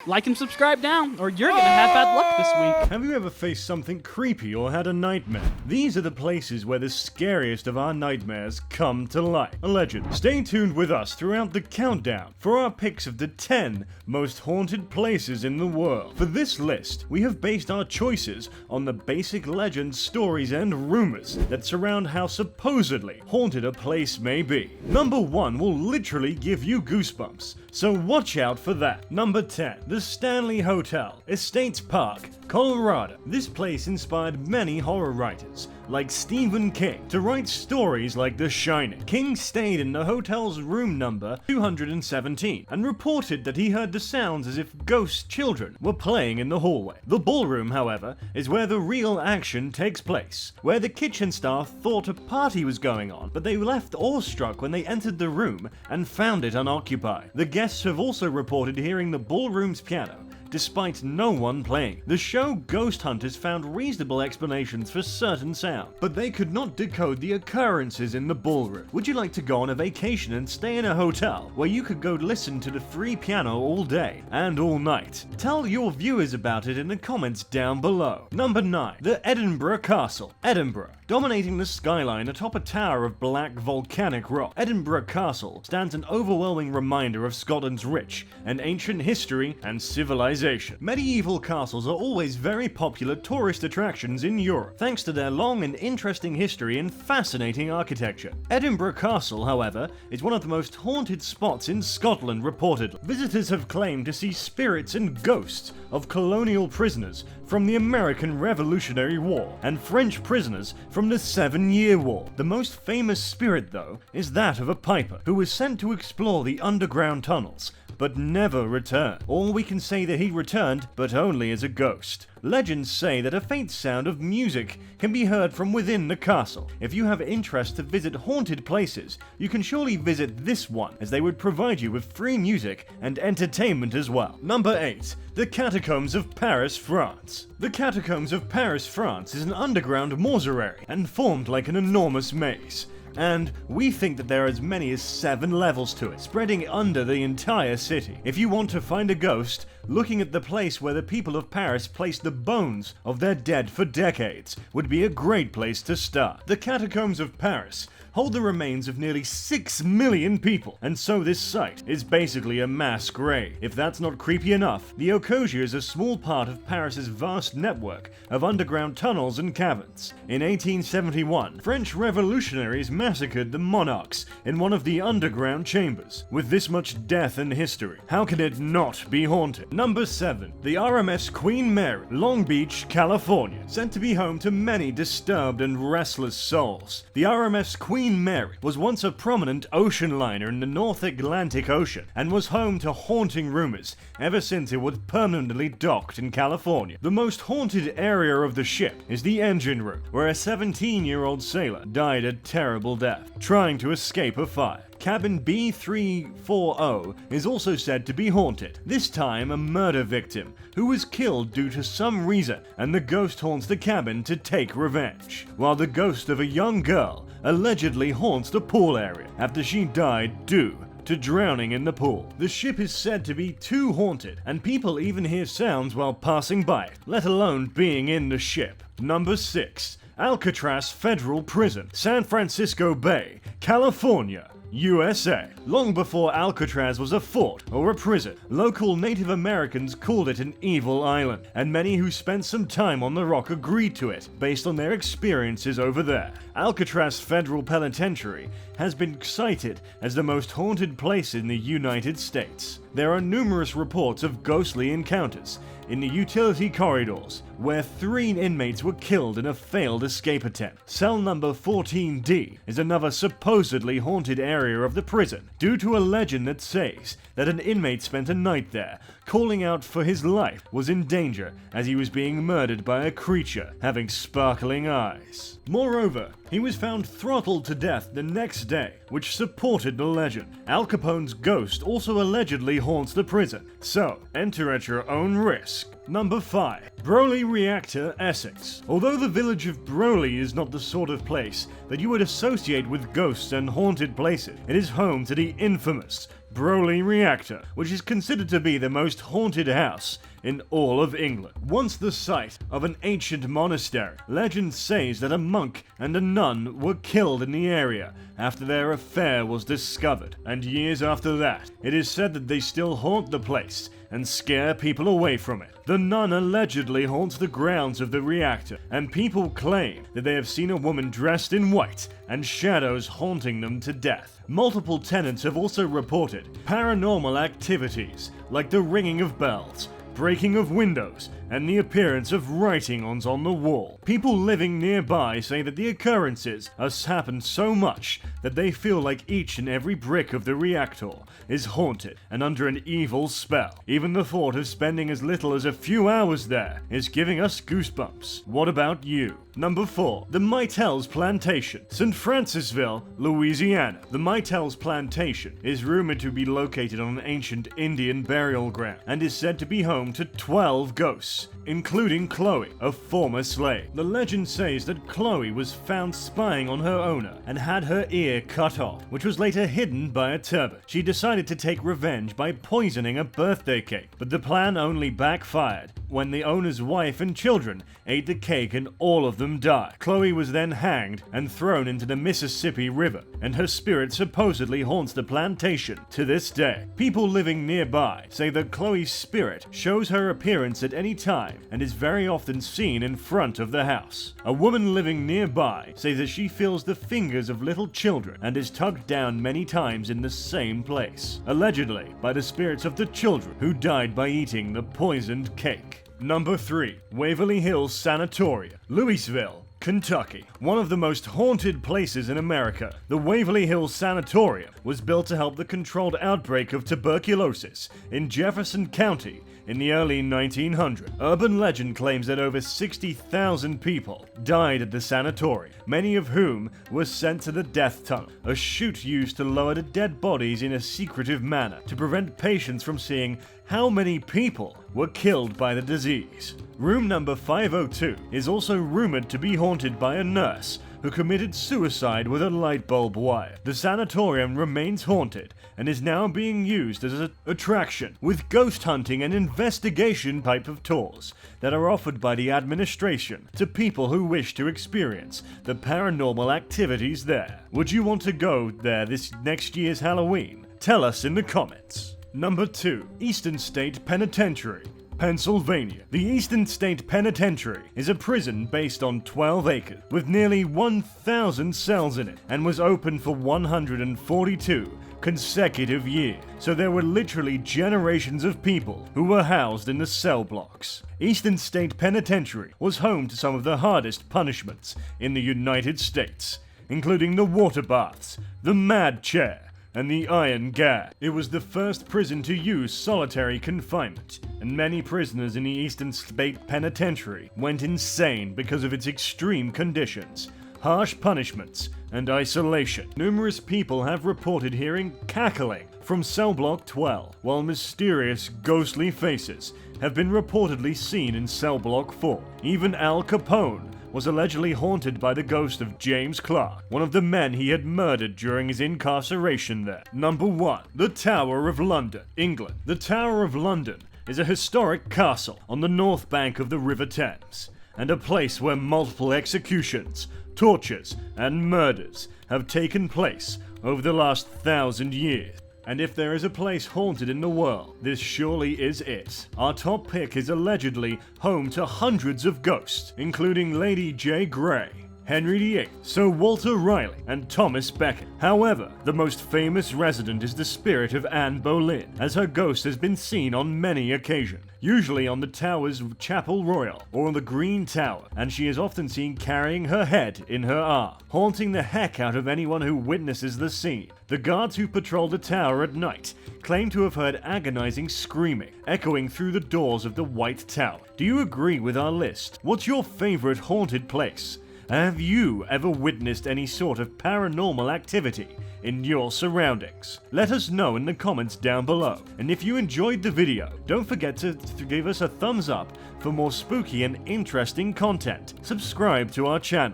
Like and subscribe now, or you're gonna have bad luck this week. Have you ever faced something creepy or had a nightmare? These are the places where the scariest of our nightmares come to life. A legend. Stay tuned with us throughout the countdown for our picks of the 10 most haunted places in the world. For this list, we have based our choices on the basic legends, stories, and rumors that surround how supposedly haunted a place may be. Number 1 will literally give you goosebumps, so watch out for that. Number 10, the Stanley Hotel, Estes Park, Colorado. This place inspired many horror writers, like Stephen King, to write stories like The Shining. King stayed in the hotel's room number 217 and reported that he heard the sounds as if ghost children were playing in the hallway. The ballroom, however, is where the real action takes place, where the kitchen staff thought a party was going on, but they left awestruck when they entered the room and found it unoccupied. The guests have also reported hearing the ballroom's piano, despite no one playing. The show Ghost Hunters found reasonable explanations for certain sound, but they could not decode the occurrences in the ballroom. Would you like to go on a vacation and stay in a hotel where you could go listen to the free piano all day and all night? Tell your viewers about it in the comments down below. Number 9. The Edinburgh Castle, Edinburgh. Dominating the skyline atop a tower of black volcanic rock, Edinburgh Castle stands an overwhelming reminder of Scotland's rich and ancient history and civilization. Medieval castles are always very popular tourist attractions in Europe, thanks to their long and interesting history and fascinating architecture. Edinburgh Castle, however, is one of the most haunted spots in Scotland reportedly. Visitors have claimed to see spirits and ghosts of colonial prisoners from the American Revolutionary War and French prisoners from the 7-Year War. The most famous spirit, though, is that of a piper who was sent to explore the underground tunnels, but never returned. Or we can say that he returned, but only as a ghost. Legends say that a faint sound of music can be heard from within the castle. If you have interest to visit haunted places, you can surely visit this one, as they would provide you with free music and entertainment as well. Number 8. The Catacombs of Paris, France. The Catacombs of Paris, France is an underground mausoleum and formed like an enormous maze. And we think that there are as many as 7 levels to it, spreading under the entire city. If you want to find a ghost, looking at the place where the people of Paris placed the bones of their dead for decades would be a great place to start. The Catacombs of Paris hold the remains of nearly 6 million people, and so this site is basically a mass grave. If that's not creepy enough, the Ocosia is a small part of Paris's vast network of underground tunnels and caverns. In 1871, French revolutionaries massacred the monarchs in one of the underground chambers. With this much death and history, how can it not be haunted? Number 7. The RMS Queen Mary, Long Beach, California. Said to be home to many disturbed and restless souls, the RMS Queen Mary was once a prominent ocean liner in the North Atlantic Ocean and was home to haunting rumors ever since it was permanently docked in California. The most haunted area of the ship is the engine room, where a 17-year-old sailor died a terrible death trying to escape a fire. Cabin B340 is also said to be haunted, this time a murder victim who was killed due to some reason, and the ghost haunts the cabin to take revenge, while the ghost of a young girl allegedly haunts the pool area after she died due to drowning in the pool. The ship is said to be too haunted, and people even hear sounds while passing by it, let alone being in the ship. Number 6. Alcatraz Federal Prison, San Francisco Bay, California, USA. Long before Alcatraz was a fort or a prison, local Native Americans called it an evil island, and many who spent some time on the rock agreed to it based on their experiences over there. Alcatraz Federal Penitentiary has been cited as the most haunted place in the United States. There are numerous reports of ghostly encounters in the utility corridors, where 3 inmates were killed in a failed escape attempt. Cell number 14D is another supposedly haunted area of the prison, due to a legend that says that an inmate spent a night there, calling out for his life was in danger as he was being murdered by a creature having sparkling eyes. Moreover, he was found throttled to death the next day, which supported the legend. Al Capone's ghost also allegedly haunts the prison, so enter at your own risk. Number 5. Broley Reactor, Essex. Although the village of Broley is not the sort of place that you would associate with ghosts and haunted places, it is home to the infamous Broley Reactor, which is considered to be the most haunted house in all of England. Once the site of an ancient monastery, legend says that a monk and a nun were killed in the area after their affair was discovered, and years after that, it is said that they still haunt the place and scare people away from it. The nun allegedly haunts the grounds of the reactor, and people claim that they have seen a woman dressed in white and shadows haunting them to death. Multiple tenants have also reported paranormal activities like the ringing of bells, breaking of windows, and the appearance of writing on the wall. People living nearby say that the occurrences has happened so much that they feel like each and every brick of the reactor is haunted and under an evil spell. Even the thought of spending as little as a few hours there is giving us goosebumps. What about you? Number 4. The Mitel's Plantation, St. Francisville, Louisiana. The Mitel's Plantation is rumored to be located on an ancient Indian burial ground and is said to be home to 12 ghosts, including Chloe, a former slave. The legend says that Chloe was found spying on her owner and had her ear cut off, which was later hidden by a turban. She decided to take revenge by poisoning a birthday cake, but the plan only backfired when the owner's wife and children ate the cake and all of them died. Chloe was then hanged and thrown into the Mississippi River, and her spirit supposedly haunts the plantation to this day. People living nearby say that Chloe's spirit shows her appearance at any time and is very often seen in front of the house. A woman living nearby says that she feels the fingers of little children and is tugged down many times in the same place, allegedly by the spirits of the children who died by eating the poisoned cake. Number 3. Waverly Hills Sanatorium, Louisville, Kentucky. One of the most haunted places in America, the Waverly Hills Sanatorium was built to help the controlled outbreak of tuberculosis in Jefferson County in the early 1900s. Urban legend claims that over 60,000 people died at the sanatorium, many of whom were sent to the death tunnel, a chute used to lower the dead bodies in a secretive manner to prevent patients from seeing how many people were killed by the disease. Room number 502 is also rumored to be haunted by a nurse who committed suicide with a light bulb wire. The sanatorium remains haunted and is now being used as an attraction with ghost hunting and investigation type of tours that are offered by the administration to people who wish to experience the paranormal activities there. Would you want to go there this next year's Halloween? Tell us in the comments. Number 2. Eastern State Penitentiary, Pennsylvania. The Eastern State Penitentiary is a prison based on 12 acres with nearly 1,000 cells in it and was open for 142 consecutive years. So there were literally generations of people who were housed in the cell blocks. Eastern State Penitentiary was home to some of the hardest punishments in the United States, including the water baths, the mad chair, and the iron gag. It was the first prison to use solitary confinement, and many prisoners in the Eastern State Penitentiary went insane because of its extreme conditions, harsh punishments, and isolation. Numerous people have reported hearing cackling from cell block 12, while mysterious ghostly faces have been reportedly seen in cell block 4. Even Al Capone was allegedly haunted by the ghost of James Clark, one of the men he had murdered during his incarceration there. Number 1. The Tower of London, England. The Tower of London is a historic castle on the north bank of the River Thames, and a place where multiple executions, tortures, and murders have taken place over the last 1,000 years. And if there is a place haunted in the world, this surely is it. Our top pick is allegedly home to hundreds of ghosts, including Lady J. Grey, Henry VIII, Sir Walter Raleigh, and Thomas Becket. However, the most famous resident is the spirit of Anne Boleyn, as her ghost has been seen on many occasions, usually on the tower's Chapel Royal or the Green Tower, and she is often seen carrying her head in her arm, haunting the heck out of anyone who witnesses the scene. The guards who patrol the tower at night claim to have heard agonizing screaming echoing through the doors of the White Tower. Do you agree with our list? What's your favorite haunted place? Have you ever witnessed any sort of paranormal activity in your surroundings? Let us know in the comments down below. And if you enjoyed the video, don't forget to give us a thumbs up for more spooky and interesting content. Subscribe to our channel